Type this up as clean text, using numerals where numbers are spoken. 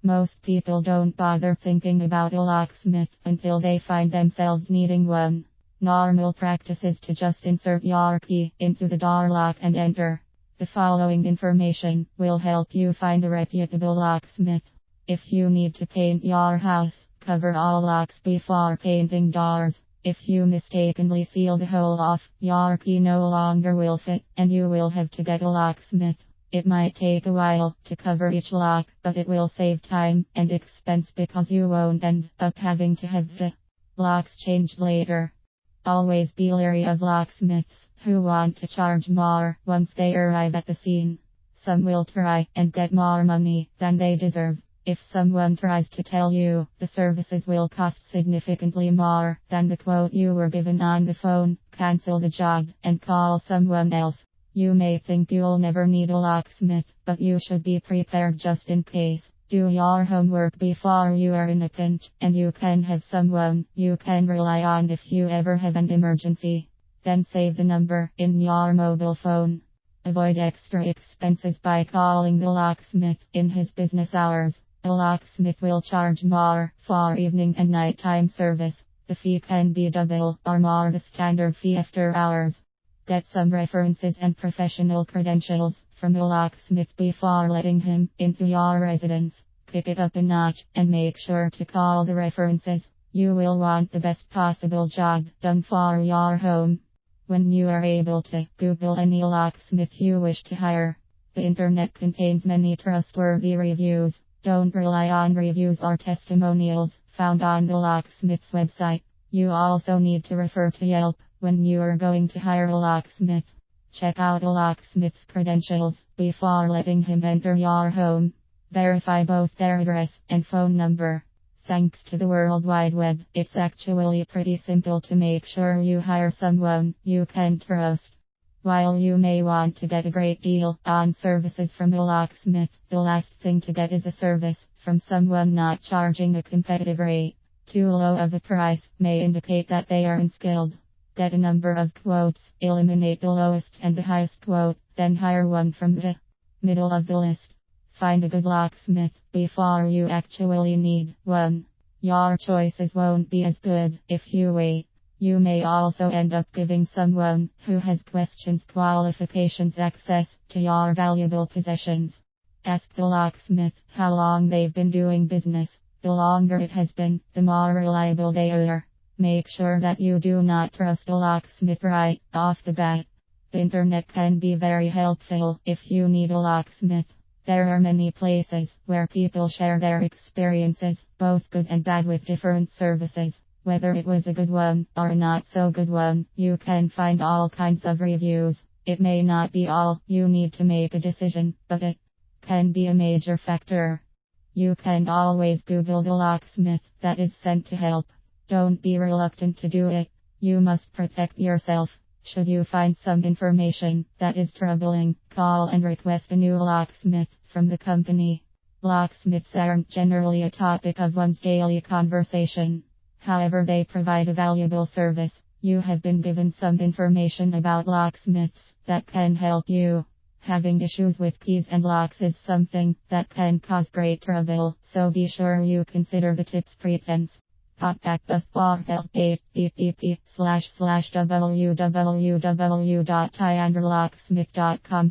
Most people don't bother thinking about a locksmith until they find themselves needing one. Normal practice is to just insert your key into the door lock and enter. The following information will help you find a reputable locksmith. If you need to paint your house, cover all locks before painting doors. If you mistakenly seal the hole off, your key no longer will fit, and you will have to get a locksmith. It might take a while to cover each lock, but it will save time and expense because you won't end up having to have the locks changed later. Always be leery of locksmiths who want to charge more once they arrive at the scene. Some will try and get more money than they deserve. If someone tries to tell you the services will cost significantly more than the quote you were given on the phone, cancel the job and call someone else. You may think you'll never need a locksmith, but you should be prepared just in case. Do your homework before you are in a pinch, and you can have someone you can rely on if you ever have an emergency. Then save the number in your mobile phone. Avoid extra expenses by calling the locksmith in his business hours. A locksmith will charge more for evening and nighttime service. The fee can be double or more the standard fee after hours. Get some references and professional credentials from a locksmith before letting him into your residence. Kick it up a notch and make sure to call the references. You will want the best possible job done for your home. When you are able to Google any locksmith you wish to hire, the internet contains many trustworthy reviews. Don't rely on reviews or testimonials found on the locksmith's website. You also need to refer to Yelp when you are going to hire a locksmith. Check out a locksmith's credentials before letting him enter your home. Verify both their address and phone number. Thanks to the World Wide Web, it's actually pretty simple to make sure you hire someone you can trust. While you may want to get a great deal on services from a locksmith, the last thing to get is a service from someone not charging a competitive rate. Too low of a price may indicate that they are unskilled. Get a number of quotes, eliminate the lowest and the highest quote, then hire one from the middle of the list. Find a good locksmith before you actually need one. Your choices won't be as good if you wait. You may also end up giving someone who has questions qualifications access to your valuable possessions. Ask the locksmith how long they've been doing business. The longer it has been, the more reliable they are. Make sure that you do not trust a locksmith right off the bat. The internet can be very helpful if you need a locksmith. There are many places where people share their experiences, both good and bad, with different services. Whether it was a good one or a not so good one, you can find all kinds of reviews. It may not be all you need to make a decision, but it can be a major factor. You can always Google the locksmith that is sent to help. Don't be reluctant to do it. You must protect yourself. Should you find some information that is troubling, call and request a new locksmith from the company. Locksmiths aren't generally a topic of one's daily conversation. However, they provide a valuable service. You have been given some information about locksmiths that can help you. Having issues with keys and locks is something that can cause great trouble, so be sure you consider the tips pretense. Contact us for help at http://www.tiandrlocksmith.com/